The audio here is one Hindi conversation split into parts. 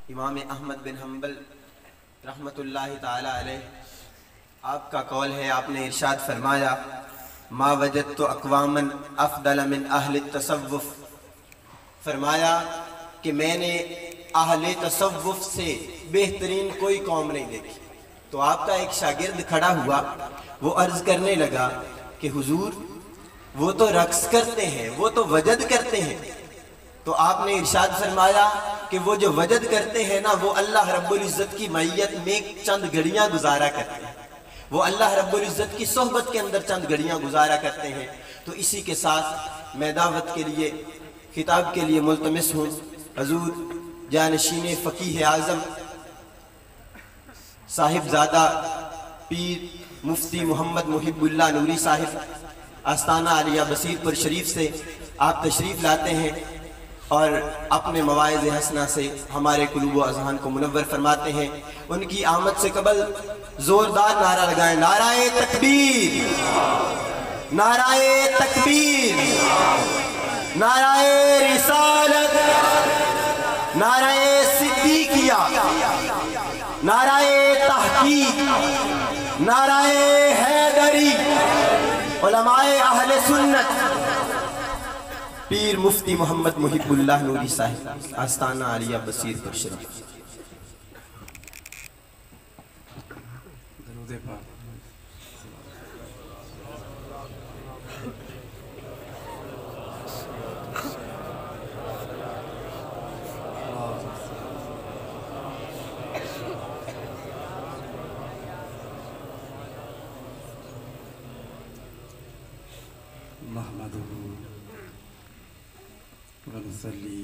इमाम अहमद बिन हम्बल रहमतुल्लाहि ताला अलैह, आपका कौल है, आपने इरशाद फरमाया मा वजदतु अक़वामन अफ़दल मिन अहले तसव्वुफ़, फरमाया कि मैंने अहले तसव्वुफ़ से बेहतरीन कोई कौम नहीं देखी। तो आपका एक शागिर्द खड़ा हुआ, वो अर्ज़ करने लगा कि हुजूर वो तो रक्स करते हैं, वो तो वजद करते हैं। तो आपने इरशाद फरमाया कि वो जो वजद करते हैं ना, वो अल्लाह रब्बुल इज़्ज़त की मैयत में चंद घड़ियाँ गुजारा करते हैं, वो अल्लाह रब्बुल इज़्ज़त की सोहबत के अंदर चंद घड़ियाँ गुजारा करते हैं। तो इसी के साथ मैं दावत के लिए, खिताब के लिए मुल्तमिस हूँ हजूर जानशीन फ़कीह आज़म साहिबजादा पीर मुफ्ती मोहम्मद मुहिबुल्लाह नूरी साहिब आस्ताना आलिया बसीरपुर शरीफ से आप तशरीफ़ लाते हैं और अपने मवाइज़ हसना से हमारे कुलूब व अज़हान को मुनव्वर फरमाते हैं। उनकी आमद से कबल ज़ोरदार नारा लगाएं, नाराए तकबीर, नाराए तकबीर, नाराए रिसालत, नाराए सिद्दीकिया, नाराए तहकीक, नाराए हैदरी, उलमाए अहले सुन्नत पीर मुफ्ती मोहम्मद मुहिबुल्लाह नूरी साहिब आस्ताना आलिया बसीरपुर शरीफ। वनुसल्ली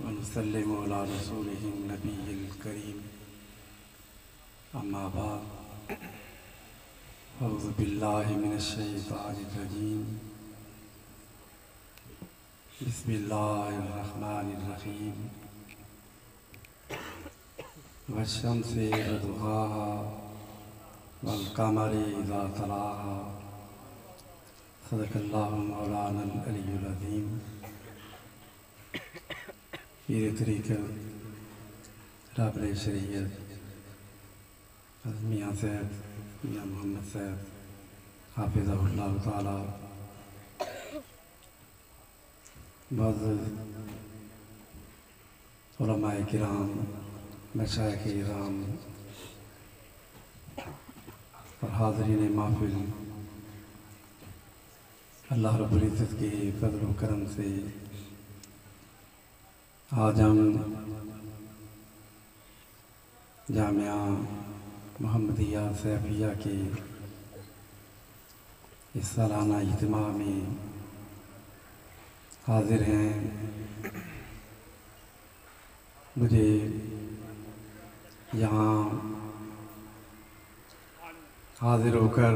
वनुसल्लिमु अला रसूलिहि नबिय्यिल करीम, अम्मा बाद, अऊज़ु बिल्लाहि मिनश शैतानिर रजीम, बिस्मिल्लाहिर रहमानिर रहीम, वश्शम्सि वदुहाहा वल कमरि इज़ा तलाहा, सदक़ल्लाहु मौलाना अल-अलियुल अज़ीम। पीर तरीक़त राबरे शरीयत मियाँ साहब, मियाँ मोहम्मद साहब हाफ़िज़हुल्लाह ताला, मुअज़्ज़िज़ उलमाए किराम, मशाइख़ इज़ाम और हाज़रीन महफ़िल, अल्लाह रब्बुल इज़्ज़त के फ़ज़्ल व करम से आज हम जामिया मुहम्मदिया सैफिया के इस सालाना इज्तिमा में हाज़िर हैं। मुझे यहाँ हाज़िर होकर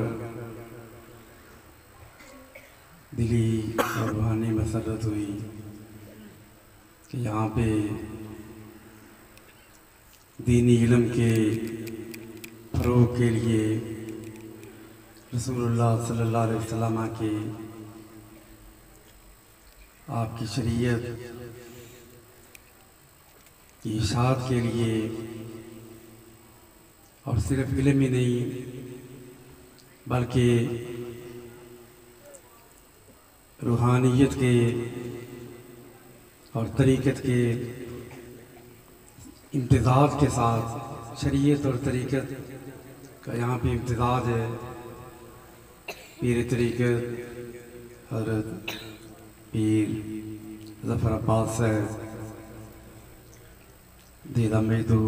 दिली और रूहानी मसरत हुई कि यहाँ पे दीनी इल्म के फ़रोग़ के लिए रसूलुल्लाह सल्लल्लाहु अलैहि वसल्लम के आपकी शरीयत की इशाअत के लिए, और सिर्फ इल्म ही नहीं बल्कि रूहानियत के और तरीक़त के इम्तिज़ाज के साथ शरीयत और तरीक़त का यहाँ पे इम्तिज़ाज है। पीर तरीक़त हज़रत पीर ज़फ़र अब्बास साहब दीदा मेदू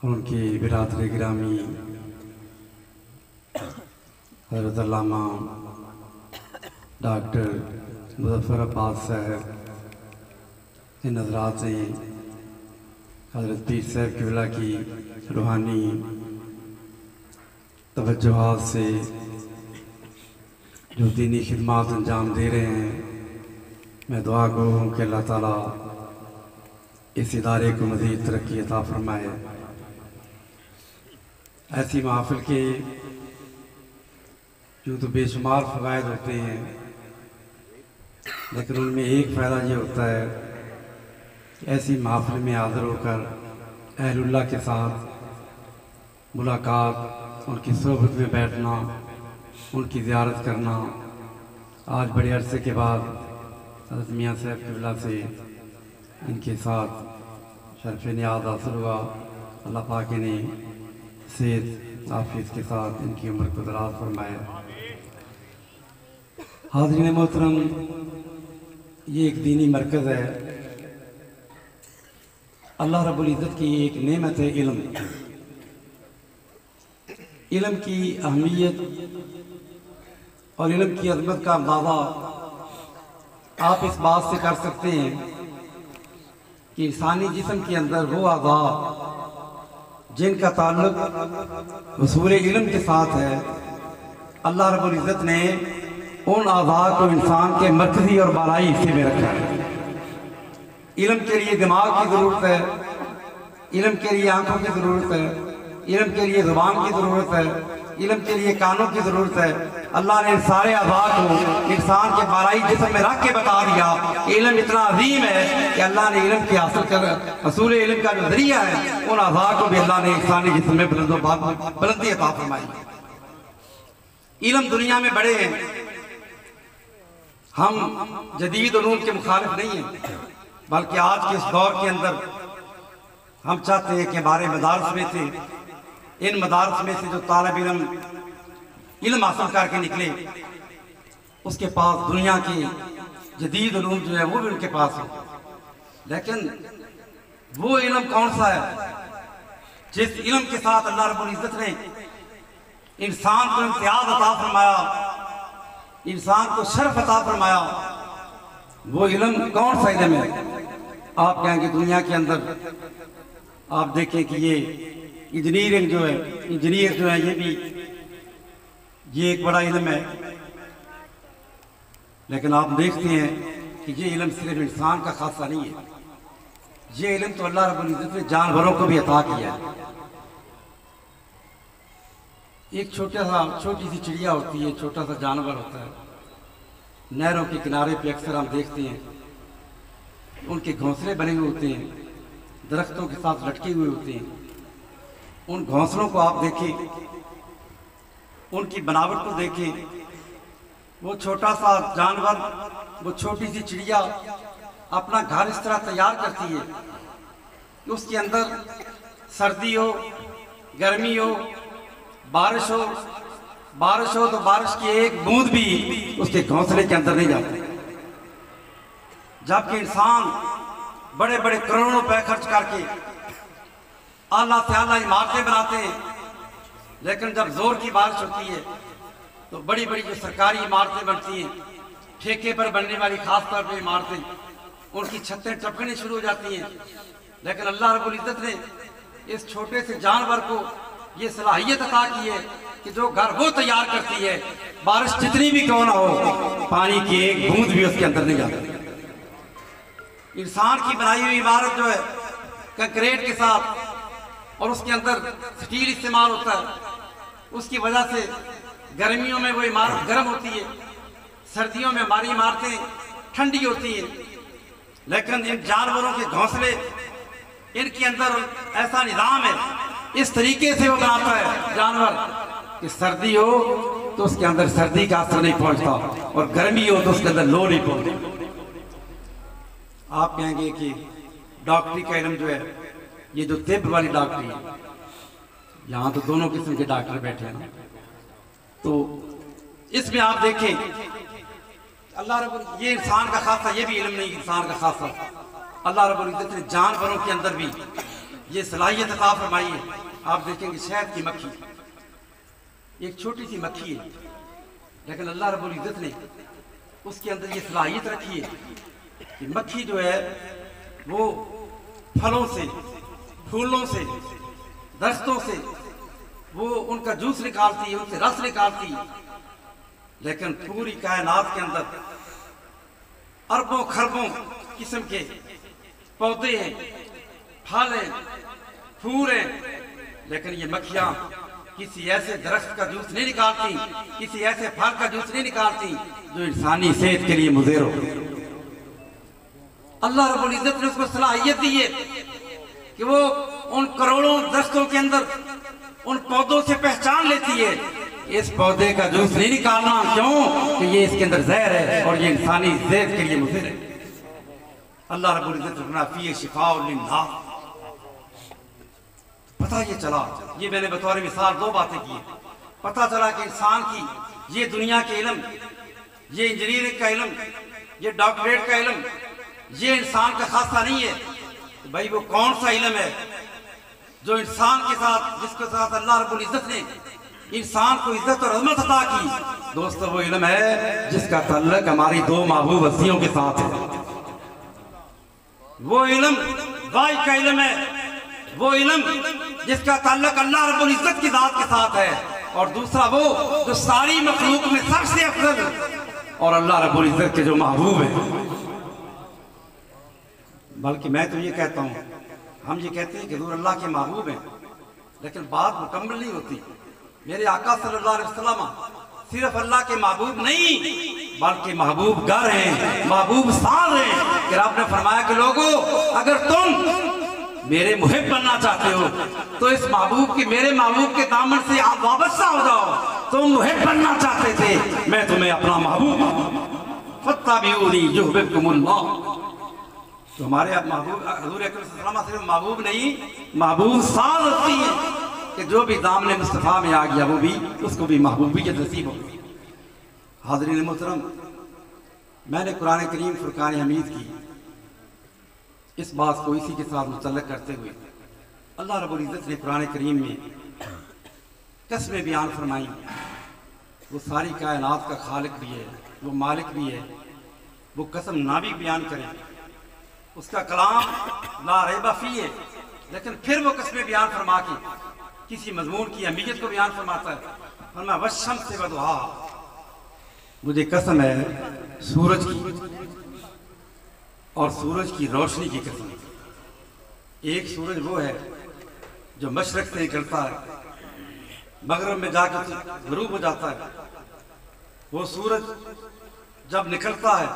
और उनकी बिरादर गिरामी हज़रत अल्लामा डॉक्टर मुज़फ़्फ़र अब्बास साहब के नज़रात से हज़रत पीर साहब क़िबला की रूहानी तवज्जुहात से जो दीनी खिदमात अंजाम दे रहे हैं, मैं दुआ गो हूँ कि अल्लाह ताला इस इदारे को मज़ीद तरक्की अता फ़रमाए। ऐसी महफ़िल के यूँ तो बेशुमार फ़वाइद होते हैं, लेकिन उनमें एक फ़ायदा ये होता है ऐसी महफिल में हाज़िर होकर अहलुल्लाह के साथ मुलाकात, उनकी सोहबत में बैठना, उनकी ज़ियारत करना, आज बड़े अरसे के बाद हज़रत मियाँ साहब क़िबला से इनके साथ शरफ़ नियाज़ हासिल हुआ। अल्लाह पाक ने सेहत आफियत के साथ इनकी उम्र को दराज फरमाया। हाज़रीन मोहतरम, ये एक दीनी मरकज़ है। अल्लाह रब्बुल इज़्ज़त की एक नेमत है इल्म। इल्म की अहमियत और इल्म की अज़मत का अंदाज़ा आप इस बात से कर सकते हैं कि इंसानी जिस्म के अंदर वो आज़ा जिनका ताल्लुक़ उसूल इल्म के साथ है, अल्लाह रब्बुल इज़्ज़त ने उन आज़ा को इंसान के मरकज़ी और बालाई हिस्से में रखा है। इल्म के लिए दिमाग की ज़रूरत है, इल्म के लिए आंखों की ज़रूरत है, इल्म के लिए ज़ुबान की ज़रूरत है, इल्म के लिए कानों की ज़रूरत है। अल्लाह ने सारे आज़ा को इंसान के बालाई जिस्म में रख के बता दिया। इल्म इतना अजीम है कि अल्लाह ने इल्म के हासिल कर असूल इल्म का जो ज़रिया है, उन आज़ा को भी अल्लाह ने इंसानी जिस्म में बुलंदी अता फरमाई। इल्म दुनिया में बड़े हैं। हम जदीद उलूम के मुखालिफ नहीं हैं, बल्कि आज के इस दौर के अंदर हम चाहते हैं कि हमारे मदारस में से, इन मदारस में से जो तालिब इल्म हासिल करके निकले, उसके पास दुनिया की जदीद उलूम जो है वो भी उनके पास हो। लेकिन वो इल्म कौन सा है जिस इल्म के साथ अल्लाह रब्बुल इज़्ज़त ने इंसान को इम्तियाज अता फरमाया, इंसान को शर्फ अता फरमाया? वो इल्म कौन सा इल्म है? आप कहेंगे दुनिया के अंदर आप देखें कि ये इंजीनियरिंग जो है, इंजीनियर जो है, ये एक बड़ा इल्म है। लेकिन आप देखते हैं कि ये इल्म सिर्फ इंसान का खासा नहीं है। ये इल्म तो अल्लाह रब्बुल इज़्ज़त ने जानवरों को भी अता किया है। एक छोटी सी चिड़िया होती है, छोटा सा जानवर होता है, नहरों के किनारे पे अक्सर हम देखते हैं उनके घोंसले बने हुए होते हैं, दरख्तों के साथ लटके हुए होते हैं। उन घोंसलों को आप देखें, उनकी बनावट को देखें। वो छोटा सा जानवर, वो छोटी सी चिड़िया अपना घर इस तरह तैयार करती है कि उसके अंदर सर्दी हो, गर्मी हो, बारिश हो तो बारिश की एक बूंद भी उसके घोंसले के अंदर नहीं जाती। जबकि इंसान बड़े बड़े करोड़ों रुपए खर्च करके आला से आला इमारतें बनाते हैं, लेकिन जब जोर की बारिश होती है तो बड़ी बड़ी जो सरकारी इमारतें बनती हैं, ठेके पर बनने वाली खास तौर पर इमारतें, उनकी छतें टपकनी शुरू हो जाती हैं। लेकिन अल्लाह रब्बुल इज़्ज़त ने इस छोटे से जानवर को ये सलाहियत अता की है कि जो घर वो तैयार करती है, बारिश जितनी भी क्यों ना हो, पानी की एक बूंद भी उसके अंदर नहीं जाती। इंसान की बनाई हुई इमारत जो है कंक्रीट के साथ और उसके अंदर स्टील इस्तेमाल होता है, उसकी वजह से गर्मियों में वो इमारत गर्म होती है, सर्दियों में हमारी इमारतें ठंडी होती हैं। लेकिन इन जानवरों के घोंसले, इनके अंदर ऐसा निज़ाम है, इस तरीके से वो बनाता है जानवर कि सर्दी हो तो उसके अंदर सर्दी का असर नहीं पहुंचता और गर्मी हो तो उसके अंदर लो नहीं पहुंचती। आप कहेंगे कि डॉक्टरी का इल्म जो है, ये जो तिब्ब वाली डॉक्टरी है, यहाँ तो दोनों किस्म के डॉक्टर बैठे हैं। तो इसमें आप देखें अल्लाह रब्बुल, ये इंसान का खासा, ये भी इल्म नहीं इंसान का खासा, अल्लाह रब्बुल इज़्ज़त ने जानवरों के अंदर भी ये सलाहियत अता फरमाई है। आप देखेंगे शहद की मक्खी, एक छोटी सी मक्खी है, लेकिन अल्लाह रब्बुल इज़्ज़त ने उसके अंदर ये सलाहियत रखी है कि मक्खी जो है वो फलों से, फूलों से, दरख्तों से वो उनका जूस निकालती है, उनसे रस निकालती है। लेकिन पूरी कायनात के अंदर अरबों खरबों किस्म के पौधे हैं, फल हैं, फूल हैं, लेकिन ये मक्खियां किसी ऐसे दरख्त का जूस नहीं निकालती, किसी ऐसे फल का जूस नहीं निकालती जो इंसानी सेहत के लिए मुज़र हो। अल्लाह रब्बुल इज्जत ने उसको सलाहियत दी है कि वो उन करोड़ों दरख्तों के अंदर उन पौधों से पहचान लेती है इस पौधे का जूस नहीं निकालना, क्यों कि ये इसके अंदर जहर है और ये इंसानी सेहत के लिए मुफीद है। अल्लाह रब्बुल इज्जत ने फी शिफाउल लिन्नास। पता ये चला, ये मैंने बतौर मिसाल दो बातें की। पता चला कि इंसान की ये दुनिया के इल्म, ये इंजीनियरिंग का इल्म, ये डॉक्टरेट का इल्म, ये इंसान का खासा नहीं है। भाई वो कौन सा इल्म है जो इंसान के साथ, जिसके साथ अल्लाह रब्बुल इज्जत ने इंसान को इज्जत और अजमत अता की। दोस्तों वो इल्म है जिसका ताल्लुक हमारी दो महबूब हस्तियों के साथ है। वो इल्म वाई का इल्म है, वो इल्म जिसका ताल्लुक अल्लाह रब्बुल इज्जत की जात के साथ है। और दूसरा वो जो सारी मखलूक में सबसे अफजल और अल्लाह रब्बुल इज्जत के जो महबूब है। बल्कि मैं तो ये कहता हूँ, हम ये कहते हैं कि हुजूर अल्लाह के महबूब हैं, लेकिन बात मुकम्मल नहीं होती। मेरे आका सल्लल्लाहु अलैहि वसल्लम सिर्फ अल्लाह के महबूब नहीं बल्कि महबूब गर हैं, महबूब साज हैं। कि आपने फरमाया कि लोगों, अगर तुम मेरे मुहिब बनना चाहते हो तो इस महबूब के, मेरे महबूब के दामन से आप वाबस्ता हो जाओ। तुम मुहिब बनना चाहते थे, मैं तुम्हें अपना महबूब फत्ताबिऊनी युहबिबकुमुल्लाह। तो हमारे महबूब हुजूर अकरम सल्लल्लाहु अलैहि वसल्लम सिर्फ महबूब नहीं, महबूब साज होती है कि जो भी दामने मुस्तफ़ा में आ गया वो भी, उसको भी महबूबियत नसीब होगी। हाज़रीन मोहतरम, मैंने कुरान करीम फुरकान हमीद की इस बात को इसी के साथ मुतल्लक़ करते हुए अल्लाह रब्बुल इज़्ज़त ने कुरान करीम में कसमें बयान फरमाई। वो सारी कायनात का खालिक भी है, वो मालिक भी है। वो कसम ना भी बयान करे, उसका कलाम ला रैब फीह है, लेकिन फिर वो कसमें बयान फरमा के किसी मजमून की अहमियत को बयान फरमाता है। फरमाया वश्शम्स व दुहाहा, मुझे कसम है सूरज की और सूरज की रोशनी की कसम। एक सूरज वो है जो मशरक से निकलता है, मगरब में जाकर गरूब हो जाता है। वो सूरज जब निकलता है,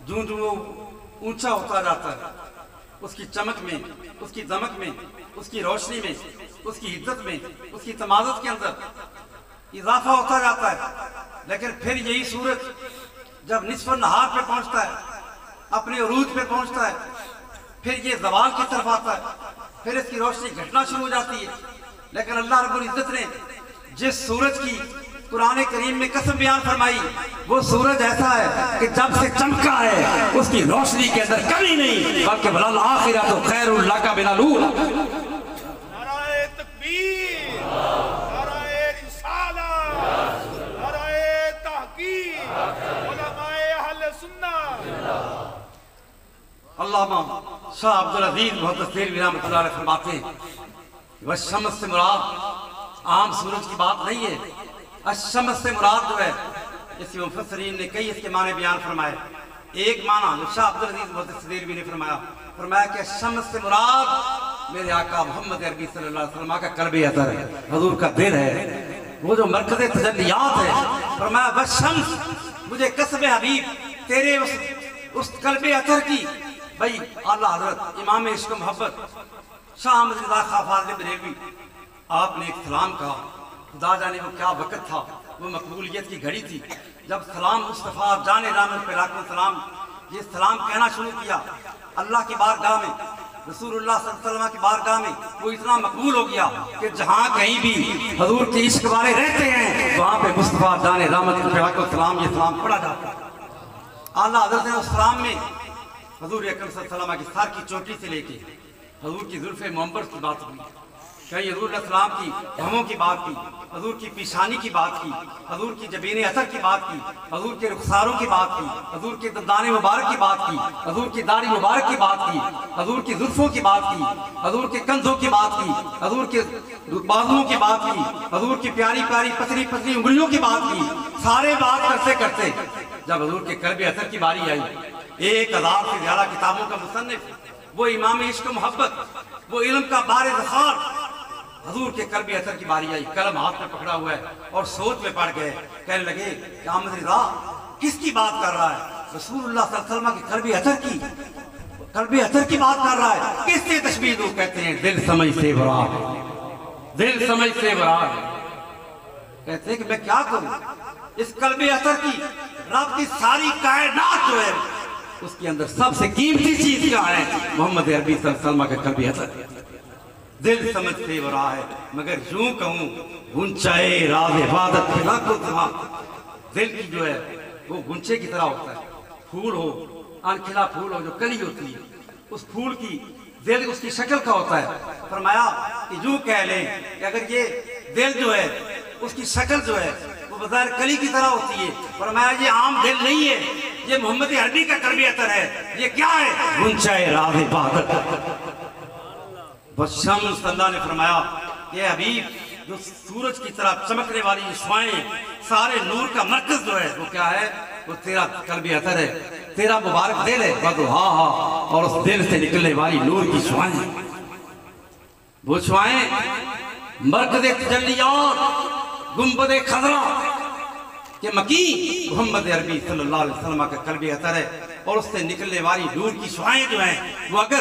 जूं जूं वो ऊंचा होता जाता है, उसकी चमक में, उसकी दमक में, उसकी रोशनी में, उसकी इज्जत में, उसकी तमाज़त के अंदर इजाफा होता जाता है। लेकिन फिर यही सूरज जब निस्फ़ नहार पे पहुंचता है, अपने उरूज पे पहुंचता है, फिर ये ज़वाल की तरफ आता है, फिर इसकी रोशनी घटना शुरू हो जाती है। लेकिन अल्लाह रब्बुल इज्जत ने जिस सूरज की कुरान करीम में कसम बयान फरमाई, वो सूरज ऐसा है कि जब से चमका है उसकी रोशनी के अंदर कमी नहीं, बल्कि वलल आखिरतु खैरुल लका मिनल ऊला। नाराए तकबीर, नाराए रिसालत, नाराए तहकीक, उलमाए अहले सुन्नत। अल्लामा शाह अब्दुल अजीज मुहतसिर रहमतुल्लाह अलैह फरमाते हैं, वह शम्स से मुराद आम सूरज की बात नहीं है। अशम्स से मुराद जो है, इसके मुफस्सिरीन ने कई इसके माने बयान फरमाए। एक माना जो शाह अब्दुल अजीज मुहतसिर भी ने फरमाया कि शम्स से मुराद मेरे आका मोहम्मद अरबी सल्लल्लाहु अलैहि वसल्लम का कल्बे अतर है, हुजूर का दिल है, वो जो मरकज़े तजल्लियात है। फरमाया बस शम्स, मुझे कसम हबीब तेरे उस कल्बे अतर की। भाई आला हजरत इमाम इश्क मोहब्बत शाह अहमद रिज़ा खां फाज़िल बरेलवी, आपने एक सलाम कहा, खुदा जाने वो क्या वक़्त था, वो मकबूलियत की घड़ी थी जब सलाम मुस्तफ़ा जाने रहमत पे लाखों सलाम, ये सलाम कहना शुरू किया अल्लाह की बारगाह में, रसूलुल्लाह सल्लल्लाहु अलैहि वसल्लम की बारगाह में। वो इतना मकबूल हो गया कि जहाँ कहीं भी हुजूर के इश्क वाले रहते हैं वहाँ पे मुस्तफ़ा जाने रहमत पे लाखों सलाम, ये सलाम पढ़ा जाता है। आला हज़रत ने उस सलाम में हुजूर अकरम सल्लल्लाहु अलैहि वसल्लम की सर की चोटी से लेके हुजूर की जुल्फ़े मुअम्बर की बात हुई, कहीं हुजूर सलाम की भवों की बात की, हुजूर की पेशानी की बात की, हुजूर की जबीन असर की बात की, हुजूर के रुखसारों की बात की, हुजूर के दंदाने मुबारक की बात की, हुजूर की दाढ़ी मुबारक की बात की, हुजूर की जुल्फ़ों की बात की, हुजूर के कंधों की बात की, हुजूर के बाजुओं की बात की, हुजूर की प्यारी प्यारी पतली पतली उंगलियों की बात की। सारे बात करते करते जब हुजूर के कल्बे असर की बारी आई, 1000 से ज्यादा किताबों का मुसन्निफ, वो इमाम इश्क मोहब्बत, वो इल्म का बारिज़ ख़ार, हुजूर के कल्बे असर की बारी आई, कलम हाथ में पकड़ा हुआ है और सोच में पड़ गए। कहने लगे कि अहमद रिज़ा किसकी बात कर रहा है? रसूलुल्लाह सल्लल्लाहु अलैहि वसल्लम के कल्बे असर की। कल्बे अतर की बात कर रहा है, किससे तशबीह दूं? कहते हैं दिल समझ से बरा है, दिल समझ से बरा है। कहते हैं कि मैं क्या करूं इस कल्बे अतर की, रब की सारी कायनात जो है उसके अंदर सबसे कीमती चीज क्या है? मोहम्मद अरबी सल्लल्लाहु अलैहि वसल्लम का कल्बे अतर। दिल समझ से बरा है मगर यूं कहूं गुंचाए राज इबादत के लाखों तमाम। दिल की जो है वो गुंचे की तरह होता है, फूल हो, अनखिला फूल हो, जो कली होती है, उस फूल की दिल उसकी शक्ल का होता है। फरमाया कि यूं कह लें कि अगर ये दिल जो है उसकी शक्ल जो है वो बज़ाहिर कली की तरह होती है। फरमाया ये आम दिल नहीं है, ये मोहम्मद अरबी का कल्बे अतर है। ये क्या है? गुंचाए राज इबादत। शम्स अल्लाह ने फरमाया ये हबीब जो सूरज की तरह चमकने वाली शुआएं, सारे नूर का मरकज जो है वो क्या है? वो तेरा कल्बे अतर है, तेरा मुबारक दिल है। हाँ हाँ, और उस दिल से निकलने वाली नूर की शुआएं, वो शुआएं मरकज तजल्लियात गुंबद खज़रा के मकी मोहम्मद अरबी सल्लल्लाहु अलैहि वसल्लम का कल्बे अतर है। और उससे निकलने वाली नूर की शुआएं जो हैं वो अगर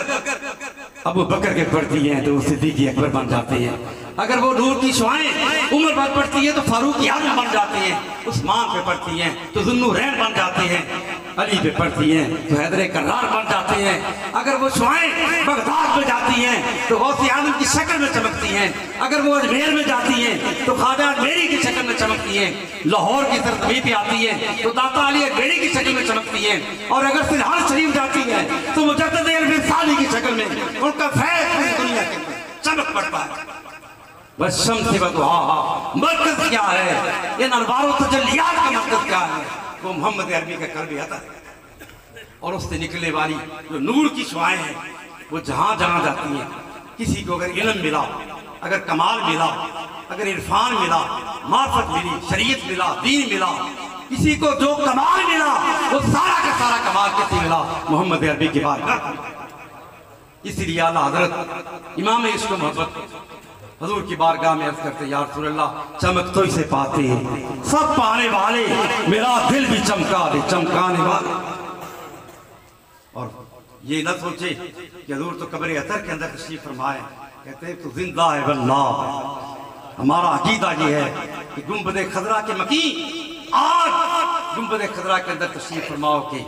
अबू बकर के पढ़ती हैं तो सिद्दीक़ अकबर बन जाते हैं, अगर वो नूर की शुआएं उमर पर पड़ती है तो फारूक आज़म बन जाते हैं, उस्मान पे पड़ती हैं तो ज़ुन्नुरैन बन जाते हैं, अली पे पड़ती हैं तो हैदर कर्रार बन जाते हैं। अगर वो शुआएं बगदाद में जाती हैं तो गौसे आज़म की शक्ल में चमकती हैं, अगर वो अजमेर में जाती हैं तो ख्वाजा अजमेरी की शक्ल में चमकती हैं, लाहौर की सरजमीं पे आती है तो दाता अली अजमेरी की शक्ल में चमकती है, और अगर सिरहान शरीफ जाती है तो मुजद्दिद अल-विसाली की शक्ल में उनका फैज़ पूरी दुनिया के चमक पड़ता है। बस शम्स से बदुहा मरकज क्या है? ये अनवार और तजल्लियात का मरकज क्या है? वो मोहम्मद अरबी का कल्बे अतर है। और उससे निकलने वाली जो नूर की शुआएं हैं वो जहां जहां जाती हैं, किसी को अगर इल्म मिला, अगर कमाल मिला, अगर इरफान मिला, मार्फत मिली, शरीयत मिला, दीन मिला, किसी को जो कमाल मिला वो सारा का सारा कमाल किसे मिला? मोहम्मद अरबी की बारगाह। इसलिए आला हजरत इमाम इश्क मोहब्बत हजूर की बारगाह में अर्ज करते या रसूल अल्लाह चमक तो इसे पाते हैं सब पाने वाले, मेरा दिल भी चमका दे चमकाने वाले। और ये न सोचे कि हजूर तो कब्र अतर के अंदर तशरीफ फरमाए, कहते हैं तो जिंदा है वल्लाह। हमारा अकीदा ये है कि गुंबद खज़रा के मकी आज गुंबद खज़रा के अंदर तशरीफ फरमाओ के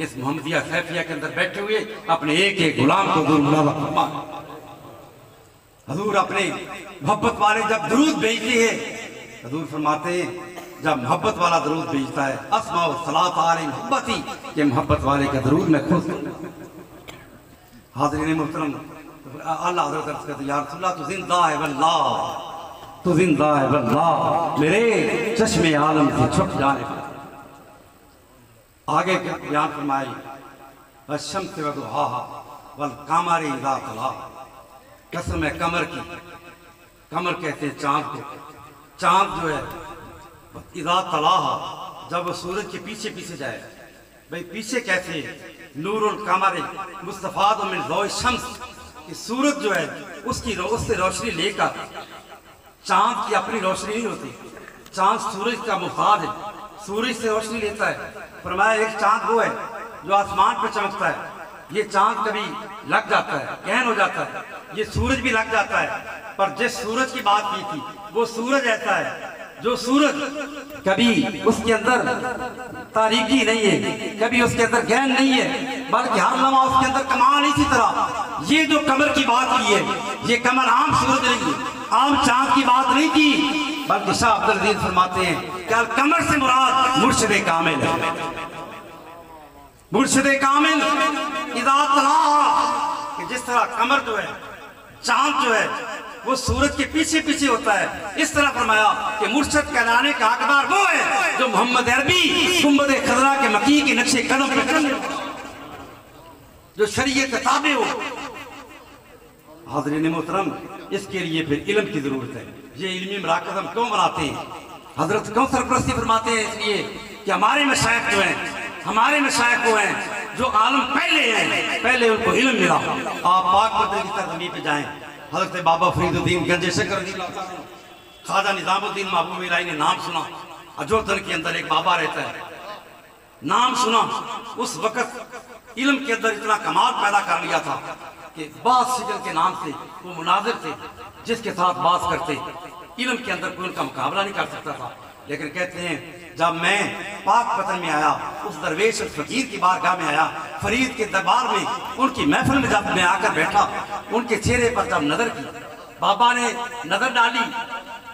इस मोहम्मदिया सैफिया के अंदर बैठे हुए अपने एक एक गुलाम को फरमाए। हजूर अपने मोहब्बत वाले जब दरूद भेजते हैं, हजूर फरमाते हैं जब मोहब्बत वाला दरूद भेजता है अस्मा व सलात आले मोहब्बती, ये मोहब्बत वाले का दरूद मैं खुद। हाज़रीन मोहतरम, अल्लाह हज़रत अर्ज़ करते या रसूल अल्लाह तू जिंदा है वल्लाह, तू जिंदा है वल्लाह, मेरे चश्मे आलम से छुप जाने पर। आगे बयान फरमाई अशम्स व दुहाहा वल क़मर इज़ा तला, कसम है कमर की। कमर कहते हैं चांद को। चांद जो है इज़ा तलाहा, जब वो सूरज के पीछे पीछे जाए। भाई पीछे कैसे? नूरुल कमर मुस्तफाद मिन ज़ौइ शम्स, कि सूरज जो है उसकी उससे रोशनी लेकर, चांद की अपनी रोशनी नहीं होती, चांद सूरज का मुखाद है, सूरज से रोशनी लेता है। फरमाया एक चांद वो है जो आसमान पर चमकता है, ये चांद कभी लग जाता है, गहन हो जाता है, ये सूरज भी लग जाता है, पर जिस सूरज की बात की थी वो सूरज ऐसा है जो सूरज कभी उसके अंदर तारीकी नहीं है, कभी उसके अंदर गहन नहीं है, बल्कि हर लम्हा उसके अंदर कमाल। इसी तरह ये जो कमर की बात की है, ये कमर आम सूरज नहीं है, आम चांद की बात नहीं की, बल्कि शाह अब्दुल अजीज फरमाते हैं कि कमर से मुराद मुर्शिद कामिल है। मुर्शिद कामिल इज़ा तलाहा, कि जिस तरह कमर जो है, चांद जो है वो सूरज के पीछे पीछे होता है, इस तरह फरमाया कि मुर्शिद कहलाने का हकदार वो है जो मोहम्मद अरबी गुंबद खज़रा के मकी के नक्शे कदम पे चले, जो शरीयत ताबे हो। हाज़रीन मोहतरम, इसके लिए फिर इल्म की जरूरत है। ये इल्मी मराकज़ हम क्यों बनाते हैं? हजरत क्यों सरपरस्ती फरमाते हैं? इसलिए कि हमारे मशाइख जो हैं, हमारे मशाइख वो हैं जो आलम पहले हैं, पहले उनको इल्म मिला। आप पाक बदर की सरजमीं पे जाएं, हजरत बाबा फरीदुद्दीन गंजे शकर, ख्वाजा निजामुद्दीन महबूब इलाही ने नाम सुना। अजोधन के अंदर एक बाबा रहता है, नाम सुना। उस वक्त इल्म के अंदर इतना कमाल पैदा कर लिया था कि बात शिकल के नाम से वो मुनाजिर थे, जिसके साथ बात करते इल्म के अंदर कोई उनका मुकाबला नहीं कर सकता था। लेकिन कहते हैं जब मैं पाक पतन में आया, उस दरवेश और फकीर की बारगाह में आया, फरीद के दरबार में उनकी महफिल में जब मैं आकर बैठा, उनके चेहरे पर जब नजर की, बाबा ने नजर डाली,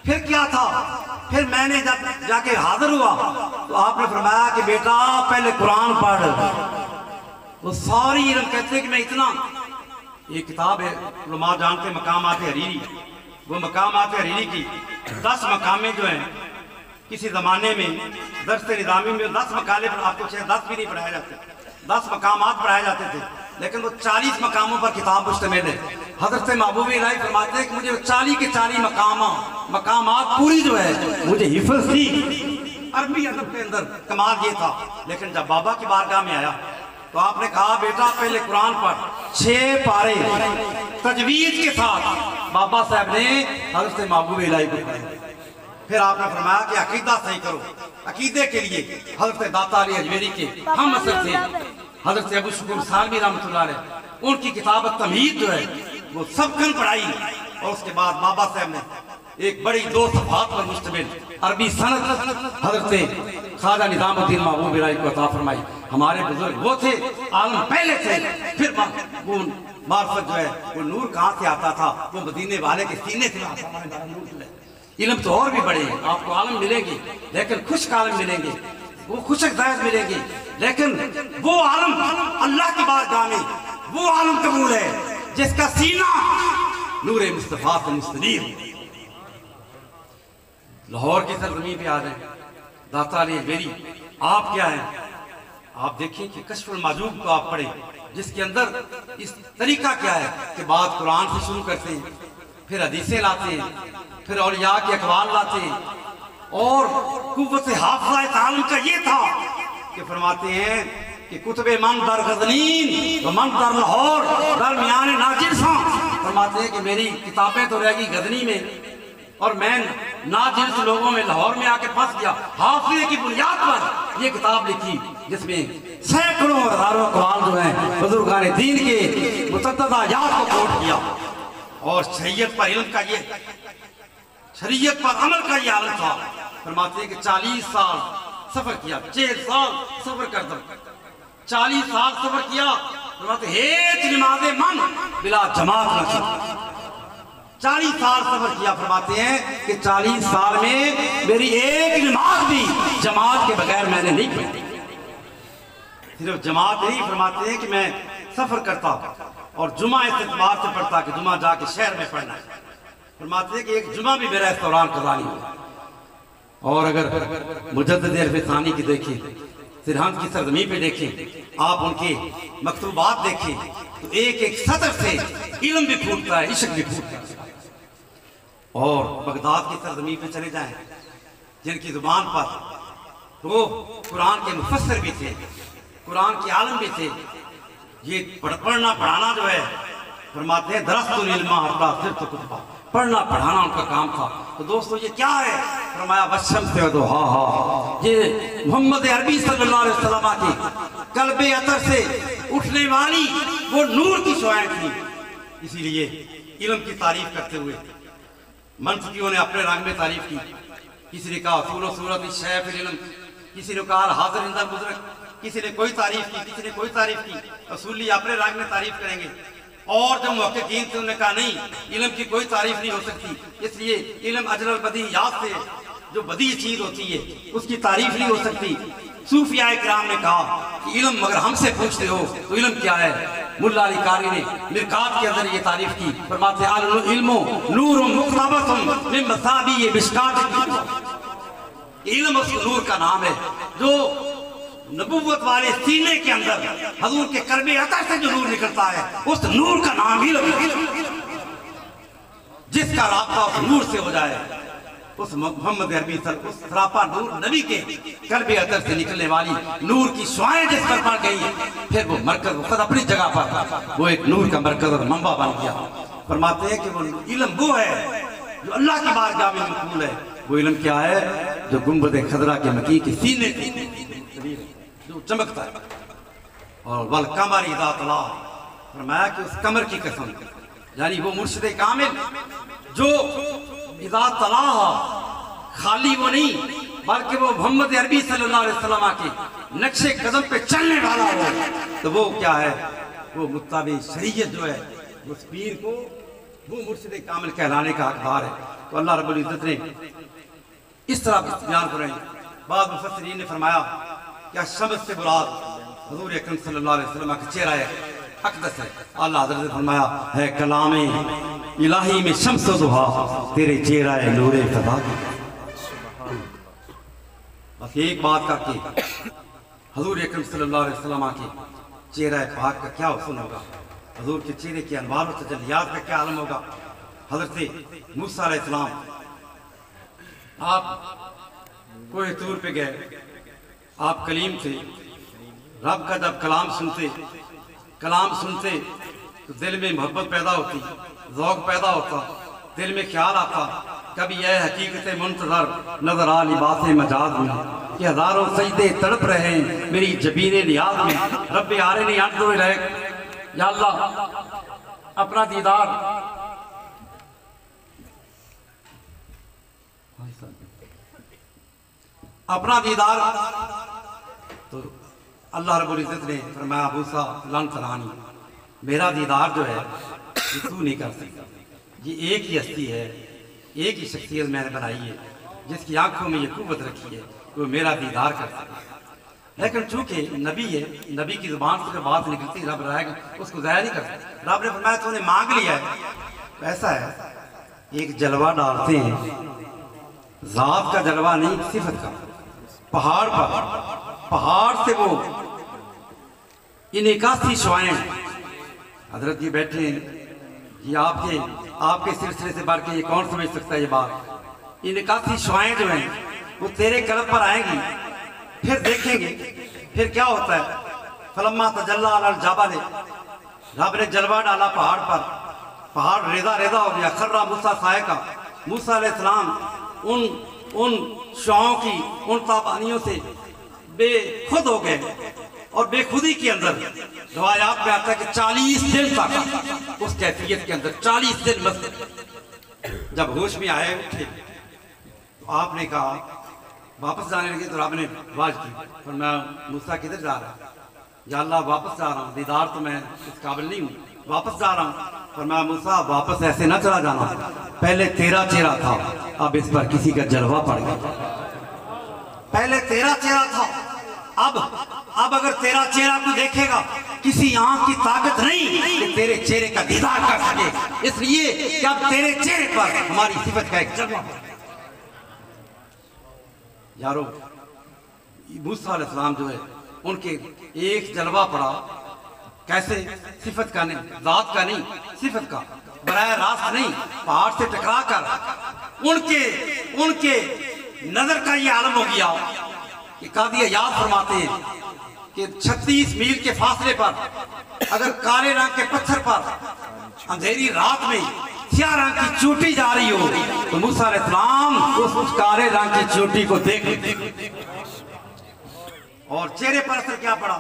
फिर क्या था, फिर मैंने जब जाके हाजिर हुआ तो आपने फरमाया कि बेटा पहले कुरान पढ़। वो सारी इल्म कहते हैं कि मैं इतना, ये किताब है उलमा जानते मकामात हरीरी, वो मकामात हरीरी की 10 मकामे जो हैं किसी ज़माने में दर्स निज़ामी में 10 मकाले पर आपको शायद 10 भी नहीं पढ़ाए जाते, 10 मकामात पढ़ाए जाते थे, लेकिन वो 40 मकामों पर किताब मुश्तमिल है। हज़रत महबूब इलाही फरमाते हैं कि मुझे 40 के 40 मकामात पूरी जो है मुझे हिफ्ज़ थी। अरबी अदब के अंदर कमाल ये था। लेकिन जब बाबा की बारगाह में आया तो आपने कहा बेटा पहले कुरान पढ़। 6 पारे तजवीज के साथ बाबा साहब ने हज़रत महबूब इलाही को पढ़ाया। फिर आपने फरमाया कि अकीदा सही करो। अकीदे के लिए हज़रत दाता अली अजमेरी के हम असर थे हज़रत अबू शुक्र सालवी रहमतुल्लाह अलैह, उनकी किताब तमहीद जो है वो सबकन पढ़ाई। और उसके बाद बाबा साहब ने एक बड़ी 2 सफ़हात पर मुश्तमिल अरबी सनद हज़रत ख्वाजा निज़ामुद्दीन महबूब इलाही को अता फरमाई। हमारे बुजुर्ग वो थे, आलम पहले थे, फिर वो मार्फत जो है वो नूर कहाँ से आता था, वो मदीने वाले के सीने से आता था। इल्म तो और भी बड़े हैं, आपको आलम मिलेंगे लेकिन खुश्क आलम मिलेंगे, वो खुशक जायद मिलेंगे, लेकिन वो आलम अल्लाह की बारगाह में वो आलम कबूल है जिसका सीना नूरे मुस्तफा से मुस्तनीर। लाहौर की सरजमीन पे आ जाए, दाता अली अजमेरी आप क्या हैं, आप देखिए कि कश्फुल माजूब को आप पढ़े, जिसके अंदर इस तरीका क्या है कि बात कुरान से शुरू करते हैं, फिर हदीसें लाते हैं, फिर औलिया के अखबार लाते हैं। और कुव्वत हाफ़िज़ा तालीम का ये था कि फरमाते हैं कि कुतुबे मन दर गज़नीन व मन दर लाहौर दरमियान नाजिर सा, फरमाते हैं कि मेरी किताबें तो रहेगी गज़नी में और मैं नाजिर लोगों में लाहौर में आके फंस गया। हाफ़िज़े की बुनियाद पर ये किताब लिखी जिसमें सैकड़ों और हज़ारों कुरान जो हैं बुजुर्गान दीन के मुतअद्दिद आयात को कोट किया। और शरीयत पर इल्म का ये, शरीयत पर अमल का ये आलम था। फरमाते हैं कि 40 साल सफर किया, 6 साल सफर कर दो, 40 साल सफर किया। फरमाते हेच नमाज़े मन बिला जमात न की, 40 साल सफर किया। फरमाते हैं कि 40 साल में मेरी एक नमाज भी जमात के बगैर मैंने नहीं पढ़ी। सिर्फ जमात नहीं, फरमाते हैं कि मैं सफर करता और जुमा इस एतबार से पढ़ता कि जुमा जाके शहर में पढ़ना है। फरमाते हैं कि एक जुमा भी मेरा इस दौरान कज़ा नहीं हुआ। और अगर मुजद्दिद अल्फ़ानी की देखें, सिरहंद की सरजमीन पे देखें, आप उनके मकतूबात देखें तो एक एक सतर से इल्म भी फूटता है, इश्क भी फूटता है। और बगदाद की सरजमीन पे चले जाएं, जिनकी जुबान पर वो कुरान के मुफस्सिर भी थे, कुरान के आलम भी थे। ये पढ़ना पढ़ाना जो है, फरमाते हैं दरस्तुल इल्मा हत्ता सिर्फ कुतबा, पढ़ना पढ़ाना उनका काम था। तो दोस्तों ये क्या है, फरमाया वशम से दो हा हा, ये मोहम्मद अरबी सल्लल्लाहु अलैहि वसल्लम की कल्बे अतर से उठने वाली वो नूर की शुआएं थी। इसीलिए इल्म की तारीफ करते हुए मनसुकियों ने अपने रंग में तारीफ की। किसी ने कहा असूल सूरत शैफ इल्म, किसी ने कहा हाजिर इंदर बुजुर्ग, किसी ने कोई तारीफ की, किसी ने कोई तारीफ की। असूली अपने रंग में तारीफ करेंगे। और जब मुहक्किकीन थे उन्होंने कहा नहीं, इल्म की कोई तारीफ नहीं हो सकती, इसलिए इल्म अजल बदी याद से जो बदी चीज होती है उसकी तारीफ नहीं हो सकती। सूफिया इकराम ने कहा कि इल्म अगर हमसे पूछते हो तो इल्म क्या है। मुल्ला अली कारी ने मिरकात के अंदर ये तारीफ की, फरमाते अल इल्मो नूर मुक्तबतुन मिन मसाबी बिस्कात। इल्म उस नूर का नाम है जो नबुव्वत वाले सीने के अंदर हजूर के कर्बे अतर से जो नूर निकलता है, उस नूर का नाम ही जिसका रास्ता उस नूर से हो जाए, उस मोहम्मद अरबी उस सरापा नूर नबी के कर्बे अतर से निकलने वाली नूर की शुआएं जिस पर पड़ गई, फिर वो मरकज खुद अपनी जगह पर वो एक नूर का मरकज और मंबा बन गया। फरमाते हैं कि वो इल्म वो है जो अल्लाह की बारगाह में मकबूल है। वो इल्म क्या है जो गुंबद खदरा के मकी के सीने जो चमकता है। और वल कमर इज़ा तला, फरमाया कि उस कमर की कसम, यानी वो मुर्शिद कामिल जो इज़ा तला, खाली वो नहीं बल्कि वो मोहम्मद अरबी सल्लल्लाहु अलैहि वसल्लम के नक्शे कदम पे चलने वाला हो, तो वो क्या है, वो मुत्ताबी शरीयत जो है उस पीर को वो मुर्शिद कामिल कहलाने का हकदार है। तो अल्लाह रब्बुल इज्जत ने इस तरह बयान करें। बाद मुफस्सिरीन ने फरमाया क्या शम्स से मुराद हुजूर अकरम सल्लल्लाहु अलैहि वसल्लम का चेहरा है अक़दस है। अल्लाह हज़रत ने फरमाया है कलामे इलाही में शम्स दुहा, तेरे चेहरा है नूरे फ़ज़ा की। बस एक बात करके हुजूर अकरम सल्लल्लाहु अलैहि वसल्लम के चेहरा पाक का क्या हुस्न होगा, हुजूर के चेहरे के अनवार और तजल्लियात का क्या आलम होगा। हज़रत मूसा अलैहिस्सलाम आप कोई तूर पे गए, आप कलीम थे, रब का जब कलाम सुनते तो दिल में मोहब्बत पैदा होती, ज़ौक़ पैदा होता, दिल में ख्याल आता, कभी यह हकीकत मुंतज़र नजर आ लिबास मजाज में कि हजारों सजदे तड़प रहे हैं मेरी जबीने नियाज में, रब आरे नहीं अंत हुए रहे। या अल्लाह अपना दीदार तो अल्लाह रब्बुल इज्जत ने फरमाया मूसा लन तरानी, मेरा दीदार जो है ये तू नहीं कर सकता। ये एक ही हस्ती है, एक ही शख्सियत मैंने बनाई है जिसकी आंखों में ये कुव्वत रखी है वो मेरा दीदार कर सके। लेकिन चूंकि नबी है, नबी की जुबान से जो बात निकलती रब रहेगा उसको ज़ाहिर नहीं कर सकता। रब ने फरमाया तूने मांग लिया है। ऐसा है एक जलवा डालते हैं, ज़ात का जलवा नहीं सिफत का, पहाड़ पर, पहाड़ से वो इन 81 शुआएं हजरत जी बैठे हैं, ये आपके सिलसिले से बढ़ के ये कौन समझ सकता है ये बात। इन 81 शुआएं जो हैं वो तेरे कल्ब पर आएंगी, फिर देखेंगे फिर क्या होता है। फलम्मा तजल्ला अलल जबल, रब ने जलवा डाला पहाड़ पर, पहाड़ रेजा रेजा हो गया। खर्रा मूसा साइका, मूसा अलैहिस्सलाम उन शुआओं की उन ताबानियों से बेखुद हो गए और बेखुदी के अंदर रवायात में आता है कि 40 दिन तक उस कैफियत के अंदर 40 दिन बस। जब होश में आए उठे तो आपने कहा वापस जाने लगे, तो रब ने आवाज की, पर मैं मूसा किधर जा रहा है, या अल्लाह वापस जा रहा हूँ, दीदार तो मैं इस काबिल नहीं हूँ, वापस जा रहा हूँ। पर मैं मूसा वापस ऐसे ना चला जाना, पहले तेरा चेहरा था, अब इस पर किसी का जलवा पड़ गया। पहले तेरा चेहरा था, अब अगर तेरा चेहरा तू देखेगा, किसी आंख की ताकत नहीं कि तेरे चेहरे का दीदार कर सके, इसलिए कि अब तेरे चेहरे पर हमारी सिफत का एक जलवा। यारो मूसा अलैहिस्सलाम जो है उनके एक जलवा पड़ा, कैसे, सिफत का नहीं, जात का नहीं, सिफत का, बराह रास्त नहीं, पहाड़ से टकरा कर उनके नजर का ये आलम हो गया कि कादिया याद फरमाते हैं कि 36 मील के फासले पर अगर काले रंग के पत्थर पर अंधेरी रात में स्याह रंग की चोटी जा रही हो तो मूसा अलैहिस्सलाम उस काले रंग की चोटी को देख और चेहरे पर असर क्या पड़ा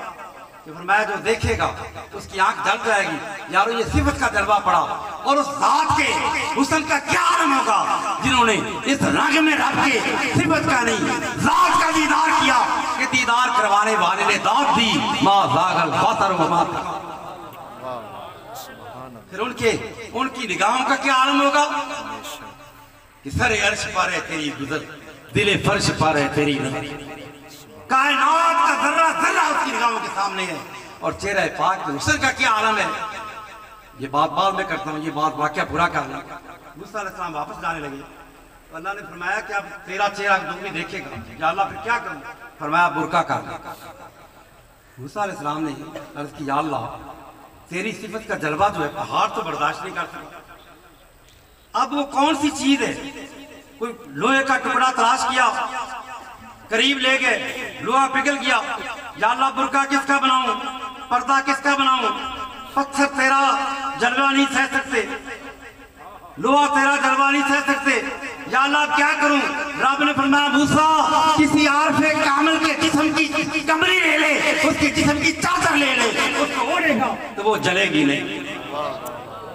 कि फरमाया जो देखेगा उसकी आंख जल जाएगी। यारो ये सिफत का जलवा पड़ा और उस जात के हुस्न का क्या आलम होगा जिन्होंने इस रंग में रब के सिफत का नहीं जात का दीदार किया कि दीदार करवाने वाले ने दाद दी मा जागल बातर व मा। फिर उनकी निगाहों का क्या आलम होगा कि सरे अर्श पर है तेरी गुजर, दिले फर्श पर है तेरी नजर, कायनात का जर्रा जर्रा उसकी निगाहों के सामने है और चेहरा पाक के हुस्न का क्या आलम है। ये बात बाद में करता हूँ, ये बात वाकया पूरा करना। मूसा अलैहिस्सलाम वापस जाने लगे तो अल्लाह ने फरमाया कि अब तेरा चेहरा दुश्मनी देखेगा, या अल्लाह फिर क्या करूं, फरमाया बुरका कर। मूसा अलैहिस्सलाम ने अर्ज की या अल्लाह तेरी सिफत का जलवा जो है पहाड़ तो बर्दाश्त नहीं कर सकता, अब वो कौन सी चीज है। कोई लोहे का टुकड़ा तलाश किया, करीब ले गए, लोहा पिघल गया, या अल्लाह बुरका किसका बनाऊं, पर्दा किसका बनाऊं, पत्थर तेरा जलवा नहीं सह सकते, लोहा तेरा जलवा नहीं सह सकते, या अल्लाह क्या करूं? रब ने फरमाया मूसा किसी आरफे कामिल के जिस्म की कमरी ले ले, उसके जिस्म की चादर ले ले, उसको ओढ़ेगा तो वो जलेगी नहीं,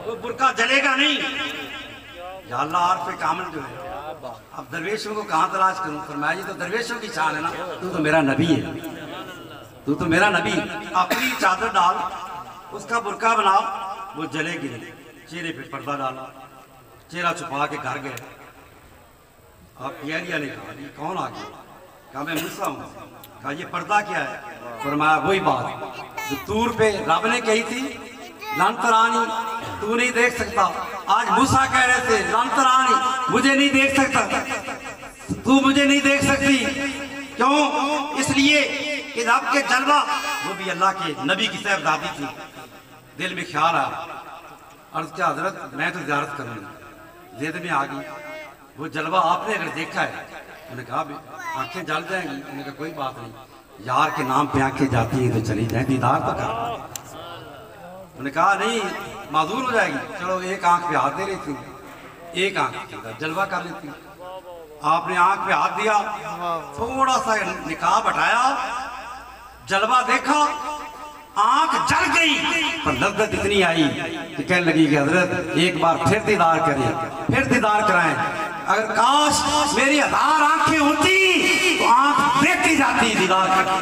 वो बुर्का जलेगा नहीं। या अल्लाह आरफे कामिल जो है, अब दरवेशों को कहाँ तलाश करूं? फरमाया ये तो दरवेशों की शान है ना, तू तो मेरा नबी है, तू तो मेरा नबी। अपनी चादर डाल, उसका बुर्का बनाओ, वो जलेगी नहीं। चेहरे पे पर्दा डाला, चेहरा छुपा के घर गए। आप एलिया ने कहा ये कौन आ गया? कहा मैं मूसा हूँ। कहा ये पर्दा क्या है? फरमाया वही बात जो तूर पे रब ने कही थी, लांतरानी तू नहीं देख सकता। आज मूसा कह रहे थे लांतरानी मुझे नहीं देख सकता, तू मुझे नहीं देख सकती। क्यों? इसलिए कि रब के जलवा, वो भी अल्लाह के नबी की साहबजादी थी। दिल में ख्याल आया, अर्ज क्या हजरत मैं तो ज़ियारत करूँगी। ज़ेद में आ गई, वो जलवा आपने अगर देखा है? उन्होंने कहा आंखें जल जाएंगी। उन्होंने कहा कोई बात नहीं, यार के नाम पे आंखें जाती हैं तो चली जाए, दीदार तो कर। उन्होंने कहा नहीं माजूर हो जाएगी, चलो एक आंख पे हाथ दे रही थी, एक आंख जलवा कर लेती। आपने आंख पे हाथ दिया, थोड़ा सा निकाब हटाया, जलवा देखा, आंख जल गई, पर लज्जत इतनी आई कि कहने लगी कि हजरत एक बार फिर दीदार करें, फिर दीदार कराएं। अगर काश मेरी 1000 आंखें होती तो आंख देखती जाती दीदार करती।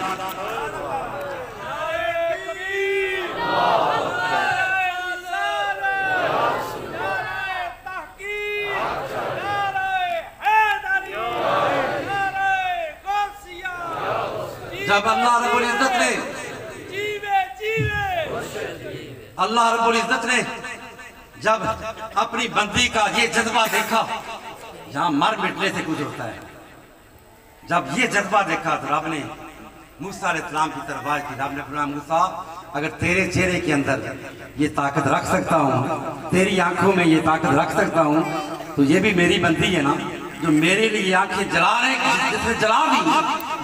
जब अल्लाह रब्बुल इज्जत ने जब अपनी बंदी का ये जज्बा देखा, जहां मर मिटने से कुछ होता है, जब ये जज्बा देखा तो रब ने मूसा अलैहिस्सलाम की तरफ आवाज की। रब ने फरमाया मूसा अगर तेरे चेहरे के अंदर ये ताकत रख सकता हूँ, तेरी आंखों में ये ताकत रख सकता हूँ, तो ये भी मेरी बंदी है ना, जो मेरे लिए आंखें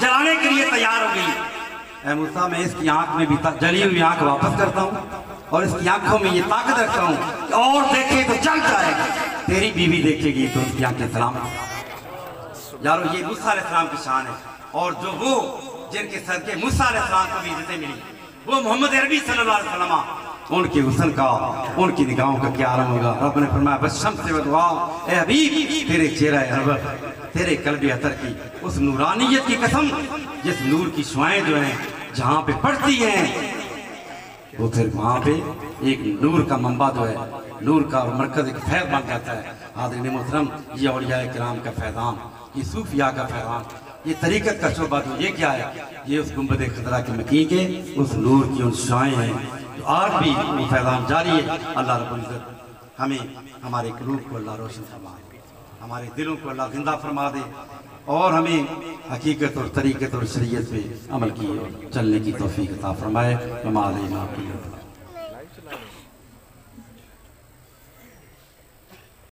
जलाने के लिए तैयार हो गई। ऐ मूसा मैं इसकी आंख में भी जली हुई आंख वापस करता हूँ और इसकी आंखों में ये ताकत रखता हूँ और देखे तो जल जाएगा, तेरी बीवी देखेगी तो उसकी आंखें सलामत। यारो ये मूसा अलैहिस्सलाम की शान है। और जो वो जिनके सदके मूसा अलैहिस्सलाम को भी इज्जतें मिली, वो मोहम्मद अरबी सल्लल्लाहु अलैहि वसल्लम, उनके हुस्न का, उनकी निगाहों का क्या आलम होगा। रब ने फरमाया बस शम्स से दुआ ए हबीब तेरे चेहरा अनवर, तेरे कल्बे अतर की उस नूरानियत की कसम जिस नूर की शुआएं जो हैं जहाँ पे पड़ती हैं, वो फिर वहाँ पे एक नूर का मंबा जो है, नूर का मरकज एक फैज़ बन जाता है। हाज़िरीन मोहतरम, ये औलिया किराम का फैज़ान, ये सूफिया का फैज़ान, ये तरीक़त का शोबा जो ये क्या है? ये उस गुंबद खतरा के मकीन के उस नूर की उन शाएँ हैं, आज भी वो फैज़ान जारी है। अल्लाह रब्बुल इज़्ज़त हमें हमारे क़ुलूब को अल्लाह रोशन फरमाए, हमारे दिलों को अल्लाह जिंदा फरमा दे और हमें हकीकत और तरीक़त और शरीयत पे अमल की और चलने की तौफ़ीक़ अता फरमाए।